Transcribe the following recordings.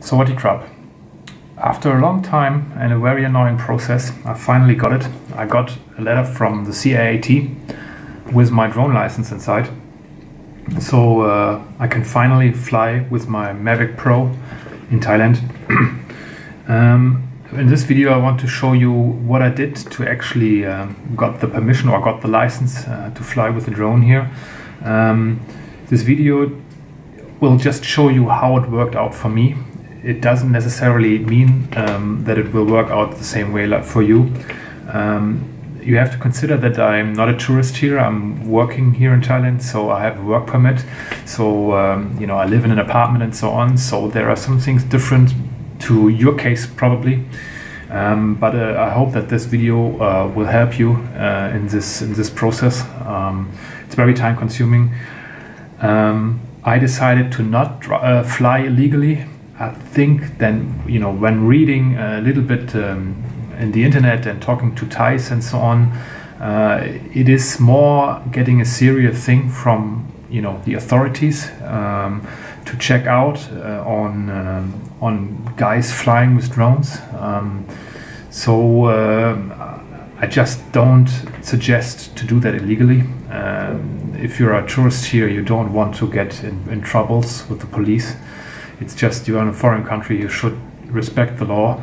Sawadee Krab. After a long time and a very annoying process, I finally got it. I got a letter from the CAAT with my drone license inside. So I can finally fly with my Mavic Pro in Thailand. In this video I want to show you what I did to actually got the permission or got the license to fly with the drone here. This video will just show you how it worked out for me. It doesn't necessarily mean that it will work out the same way like for you. You have to consider that I'm not a tourist here. I'm working here in Thailand, so I have a work permit. So you know, I live in an apartment and so on. So there are some things different to your case probably. But I hope that this video will help you in this process. It's very time consuming. I decided to not fly illegally. I think then, you know, when reading a little bit in the internet and talking to Thais and so on, it is more getting a serious thing from, you know, the authorities to check out on guys flying with drones. So I just don't suggest to do that illegally. If you're a tourist here, you don't want to get in troubles with the police. It's just you're in a foreign country, you should respect the law.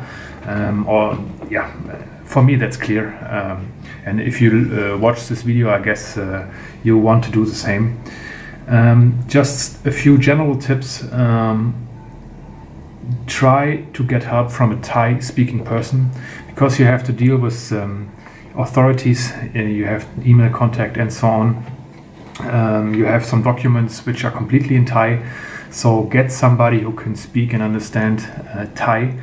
Or yeah, for me that's clear. And if you watch this video, I guess you want to do the same. Just a few general tips. Try to get help from a Thai speaking person, because you have to deal with authorities, you have email contact and so on. You have some documents which are completely in Thai, so get somebody who can speak and understand Thai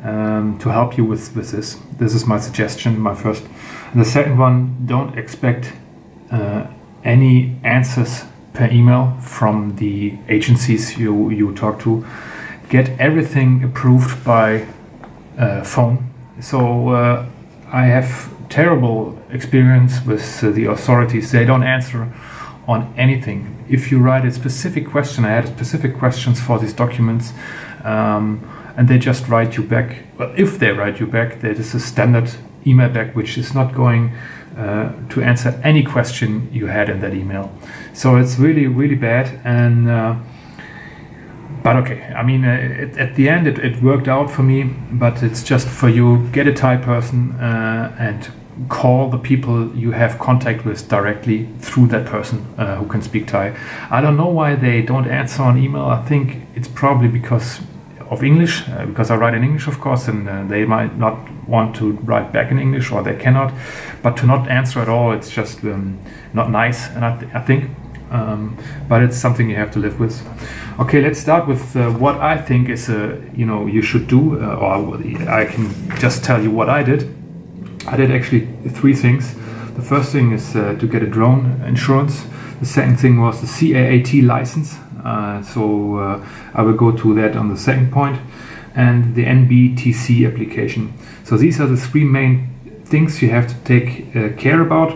to help you with this. This is my suggestion, my first. And the second one, don't expect any answers per email from the agencies you talk to. Get everything approved by phone. So I have terrible experience with the authorities. They don't answer on anything. If you write a specific question, I had specific questions for these documents, and they just write you back. Well, if they write you back, there is a standard email back which is not going to answer any question you had in that email. So it's really, really bad. And but okay, I mean, at the end it worked out for me, but it's just for you, get a Thai person and call the people you have contact with directly through that person who can speak Thai. I don't know why they don't answer on email. I think it's probably because of English, because I write in English, of course, and they might not want to write back in English, or they cannot. But to not answer at all, it's just not nice, and I think. But it's something you have to live with. Okay, let's start with what I think is you know, you should do, or I can just tell you what I did. I did actually three things. The first thing is to get a drone insurance. The second thing was the CAAT license. So I will go to that on the second point. And the NBTC application. So these are the three main things you have to take care about.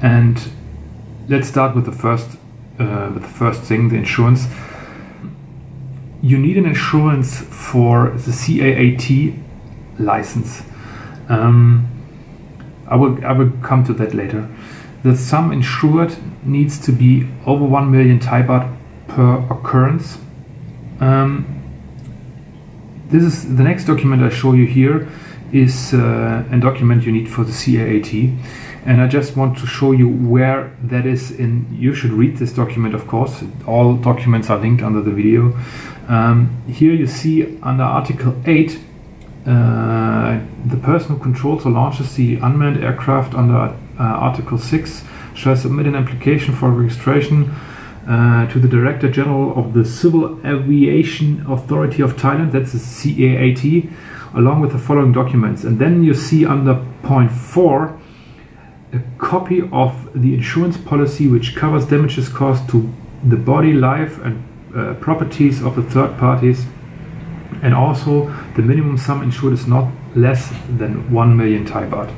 And let's start with the first thing, the insurance. You need an insurance for the CAAT license. I will come to that later. The sum insured needs to be over 1 million Thai baht per occurrence. This is the next document I show you here is a document you need for the CAAT. And I just want to show you where that is in. You should read this document, of course. All documents are linked under the video. Here you see under Article 8, the person who controls or launches the unmanned aircraft under Article 6 shall submit an application for registration to the Director General of the Civil Aviation Authority of Thailand, that's the CAAT, along with the following documents. And then you see under point 4 a copy of the insurance policy which covers damages caused to the body, life and properties of the third parties, and also the minimum sum insured is not less than 1 million Thai baht.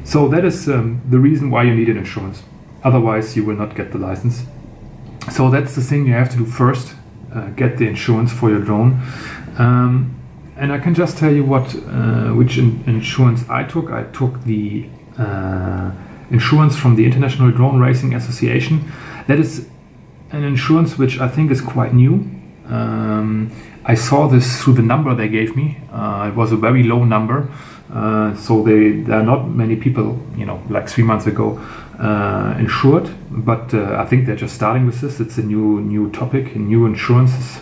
So that is the reason why you need an insurance. Otherwise you will not get the license. So that's the thing you have to do first. get the insurance for your drone. And I can just tell you which insurance I took. I took the insurance from the International Drone Racing Association. That is an insurance which I think is quite new. I saw this through the number they gave me. It was a very low number, so there are not many people, like 3 months ago, insured. But I think they're just starting with this. It's a new topic, new insurances.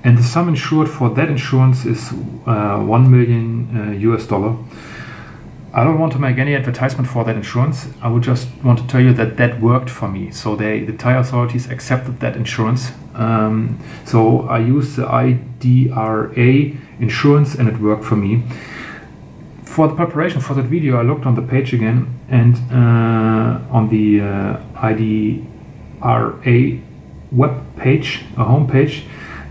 And the sum insured for that insurance is $1 million US. I don't want to make any advertisement for that insurance. I would just want to tell you that worked for me. So the Thai authorities accepted that insurance. So I used the IDRA insurance and it worked for me. For the preparation for that video, I looked on the page again, and on the IDRA web page, a home page,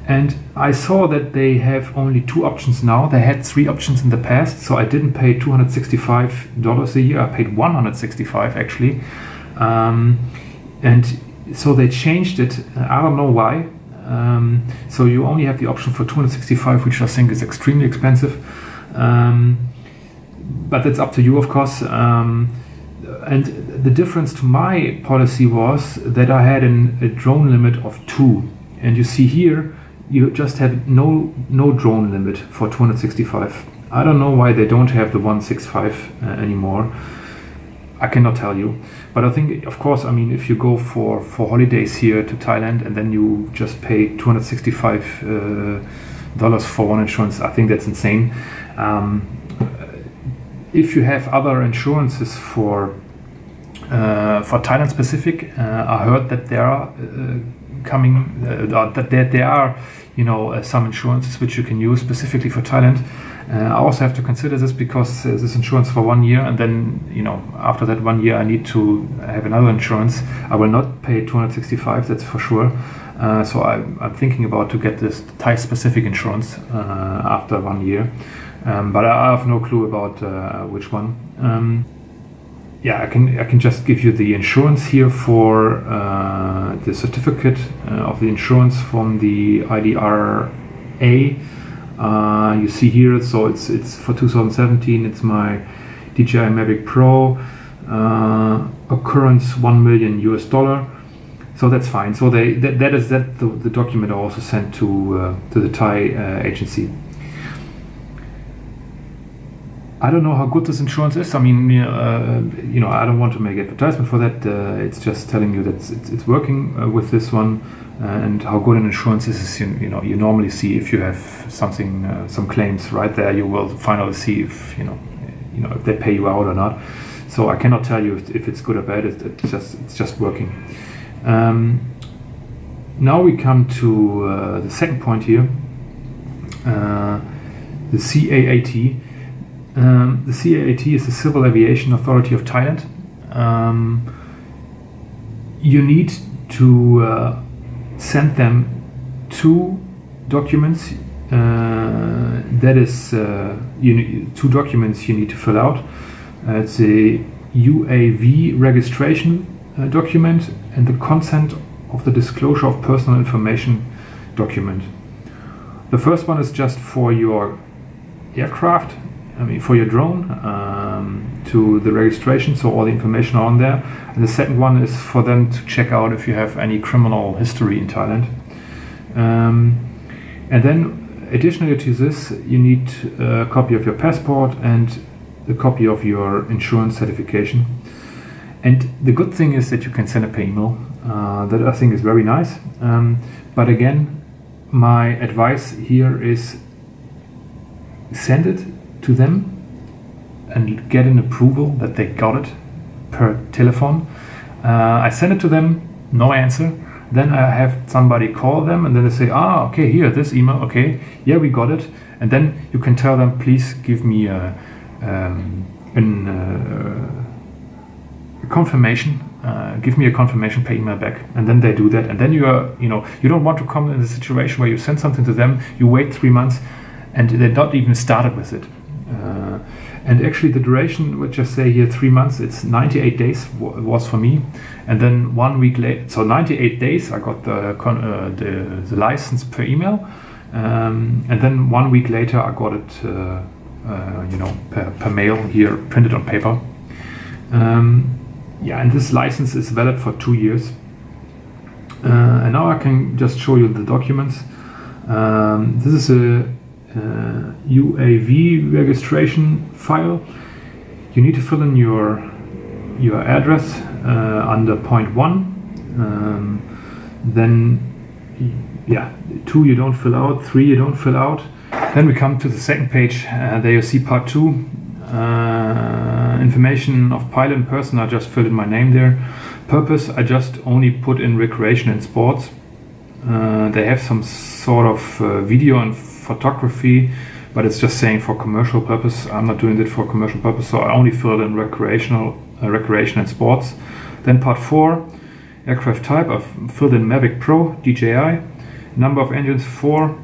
and I saw that they have only 2 options now. They had 3 options in the past, so I didn't pay $265 a year. I paid $165 actually, and so they changed it. I don't know why. So you only have the option for $265, which I think is extremely expensive. But that's up to you, of course. And the difference to my policy was that I had a drone limit of 2, and you see here you just have no drone limit for $265. I don't know why they don't have the 165 anymore. I cannot tell you, but I think, of course, I mean, if you go for holidays here to Thailand and then you just pay $265 for one insurance, I think that's insane. If you have other insurances for Thailand specific, I heard that there are that there are some insurances which you can use specifically for Thailand. I also have to consider this because this insurance for 1 year, and then after that 1 year I need to have another insurance. I will not pay $265, that's for sure. So I'm thinking about to get this Thai specific insurance after 1 year, but I have no clue about which one. Yeah, I can just give you the insurance here for the certificate of the insurance from the IDRA. You see here, so it's for 2017. It's my DJI Mavic Pro, occurrence $1 million US. So that's fine. So the document I also sent to the Thai agency. I don't know how good this insurance is. I mean, I don't want to make advertisement for that. It's just telling you that it's working with this one, and how good an insurance is. You normally see if you have something, some claims right there. You will finally see if if they pay you out or not. So I cannot tell you if it's good or bad. It's just working. Now we come to the second point here, the CAAT. The CAAT is the Civil Aviation Authority of Thailand. You need to send them 2 documents. That is, 2 documents you need to fill out. It's a UAV registration document and the consent of the disclosure of personal information document. The first one is just for your aircraft, for your drone, to the registration, so all the information are on there. And the second one is for them to check out if you have any criminal history in Thailand. And then additionally to this, you need a copy of your passport and a copy of your insurance certification. And the good thing is that you can send a per email. That I think is very nice. But again, my advice here is send it to them and get an approval that they got it per telephone. I send it to them, no answer. Then I have somebody call them, and then they say, okay, here, this email, okay, yeah, we got it. And then you can tell them, please give me a confirmation. Give me a confirmation per email back, and then they do that. And then you don't want to come in the situation where you send something to them, you wait 3 months, and they're not even started with it. And actually the duration, which I say here 3 months, it's 98 days was for me. And then 1 week later, so 98 days, I got the license per email. And then 1 week later, I got it, you know, per mail here, printed on paper. Yeah, and this license is valid for 2 years. And now I can just show you the documents. This is a UAV registration file. You need to fill in your address under point 1. Then, yeah, 2 you don't fill out, 3 you don't fill out. Then we come to the second page. There you see part 2. Information of pilot and person, I just filled in my name there. Purpose, I just only put in recreation and sports. They have some sort of video and photography, but it's just saying for commercial purpose. I'm not doing it for commercial purpose, so I only filled in recreation and sports. Then part 4, aircraft type, I've filled in Mavic Pro, DJI. Number of engines 4.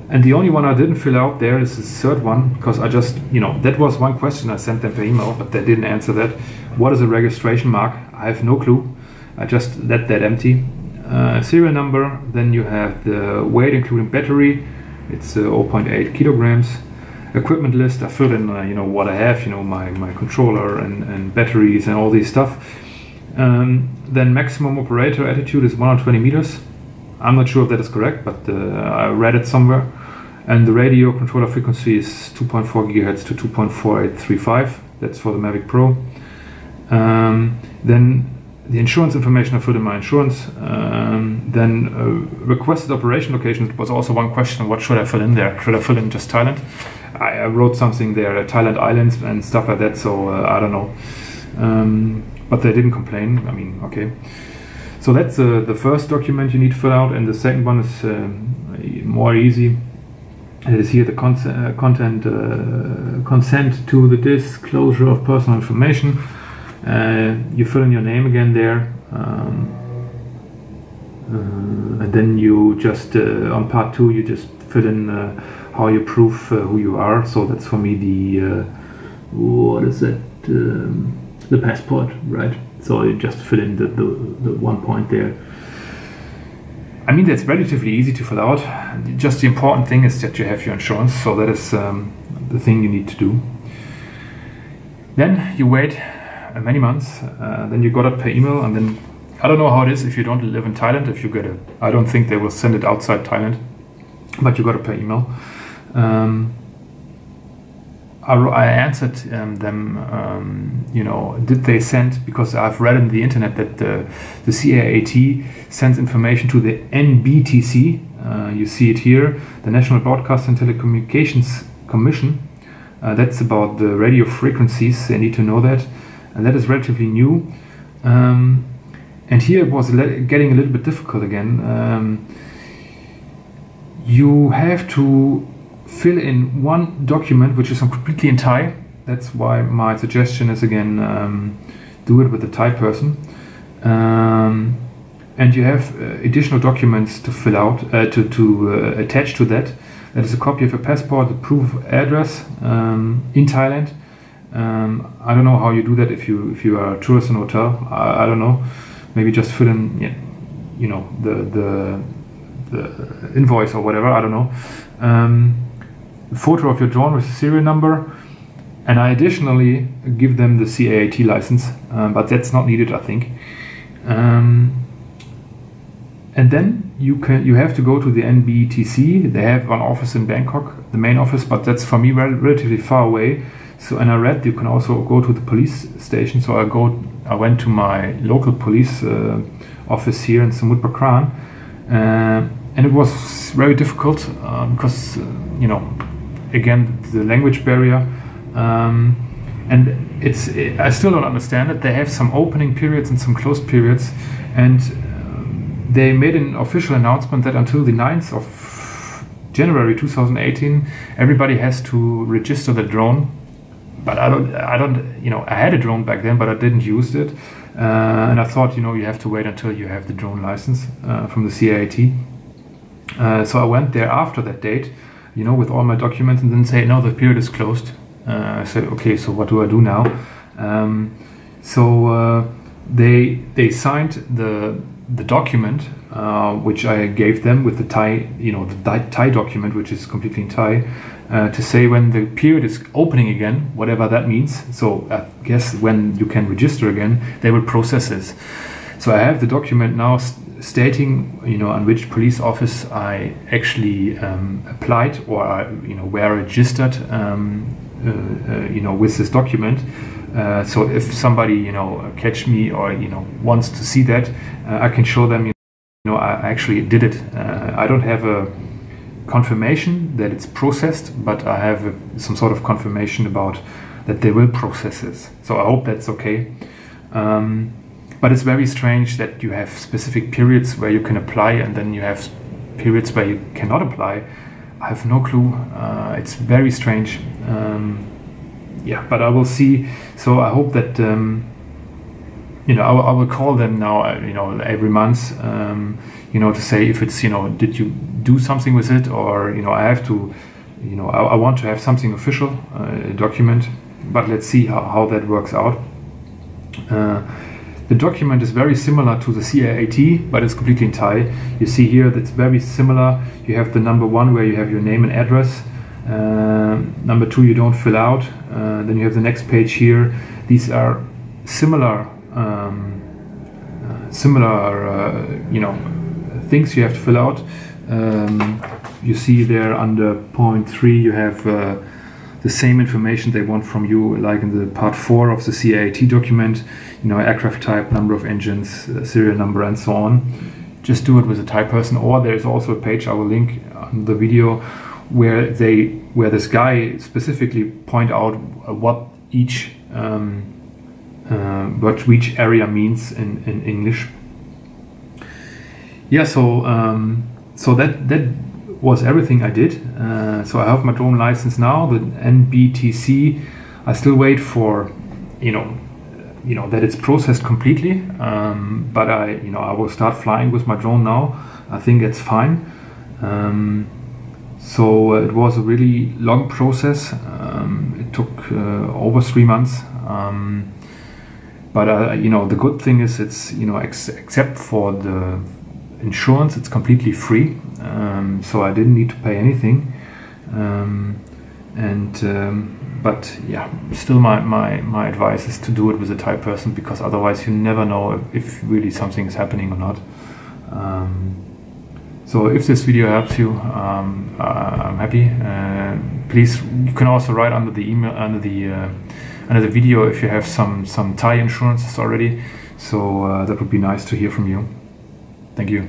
And the only one I didn't fill out there is the third one, because I just, you know, that was one question I sent them per email, but they didn't answer that. What is a registration mark? I have no clue. I just let that empty. Serial number, then you have the weight including battery. It's 0.8 kilograms. Equipment list, I filled in, you know, what I have, you know, my controller and batteries and all these stuff. Then maximum operator altitude is 120 meters. I'm not sure if that is correct, but I read it somewhere. And the radio controller frequency is 2.4 gigahertz to 2.4835. That's for the Mavic Pro. Then the insurance information, I filled in my insurance. Then requested operation location. It was also one question. What should I fill in there? Should I fill in just Thailand? I wrote something there, Thailand Islands and stuff like that. So I don't know. But they didn't complain. I mean, okay. So that's the first document you need to fill out, and the second one is more easy. It is here the consent to the disclosure of personal information. You fill in your name again there, and then you just on part 2 you just fill in how you prove who you are. So that's for me the what is that? The passport, right? So you just fill in the 1 point there. I mean, that's relatively easy to fill out. Just the important thing is that you have your insurance. So that is the thing you need to do. Then you wait many months. Then you got it per email, and then I don't know how it is if you don't live in Thailand. If you get it, I don't think they will send it outside Thailand, but you got it per email. I answered them, you know, did they send, because I've read in the internet that the CAAT sends information to the NBTC. You see it here, the National Broadcast and Telecommunications Commission. That's about the radio frequencies. They need to know that, and that is relatively new. And here it was getting a little bit difficult again. You have to fill in one document which is completely in Thai. That's why my suggestion is again do it with a Thai person. And you have additional documents to fill out, to attach to that. That is a copy of your passport, the proof of address in Thailand. I don't know how you do that if you are a tourist in a hotel. I don't know. Maybe just fill in, yeah, you know, the invoice or whatever. I don't know. Photo of your drone with the serial number, and I additionally give them the CAAT license, but that's not needed, I think. And then you have to go to the NBTC. They have one office in Bangkok, the main office, but that's for me relatively far away. So, and I read you can also go to the police station. So I went to my local police office here in Samut Prakran, and it was very difficult because you know, again, the language barrier, and I still don't understand it. They have some opening periods and some closed periods, and they made an official announcement that until the 9th of January 2018, everybody has to register the drone. But I don't, you know, I had a drone back then, but I didn't use it, and I thought, you know, you have to wait until you have the drone license from the CAAT. So I went there after that date, you know, with all my documents, and then say, no, the period is closed. I said, okay, so what do I do now? They signed the document which I gave them with the Thai, the Thai document, which is completely in Thai, to say when the period is opening again, whatever that means. So I guess when you can register again, they will process this. So I have the document now stating, on which police office I actually applied, or where I registered, with this document. So if somebody, catch me or, wants to see that, I can show them, I actually did it. I don't have a confirmation that it's processed, but I have some sort of confirmation about that they will process this. So I hope that's okay. But it's very strange that you have specific periods where you can apply, and then you have periods where you cannot apply. I have no clue. It's very strange. But I will see. So I hope that I will call them now. Every month. To say if it's did you do something with it, or I have to. I want to have something official, document. But let's see how that works out. The document is very similar to the CAAT, but it's completely in Thai. You see here that's very similar. You have the number 1 where you have your name and address. Number 2 you don't fill out. Then you have the next page here. These are similar, things you have to fill out. You see there under point 3 you have the same information they want from you, like in the part 4 of the CAAT document, aircraft type, number of engines, serial number, and so on. Just do it with a Thai person, or there's also a page I will link on the video where this guy specifically point out what each area means in English. Yeah, so that was everything I did. So I have my drone license now, the NBTC. I still wait for, that it's processed completely. But I will start flying with my drone now. I think it's fine. So it was a really long process. It took over 3 months. But the good thing is it's except for the insurance, it's completely free. So I didn't need to pay anything. But yeah, still my advice is to do it with a Thai person, because otherwise you never know if really something is happening or not. So if this video helps you, I'm happy. Please, you can also write under the email, under the video, if you have some Thai insurances already. So that would be nice to hear from you. Thank you.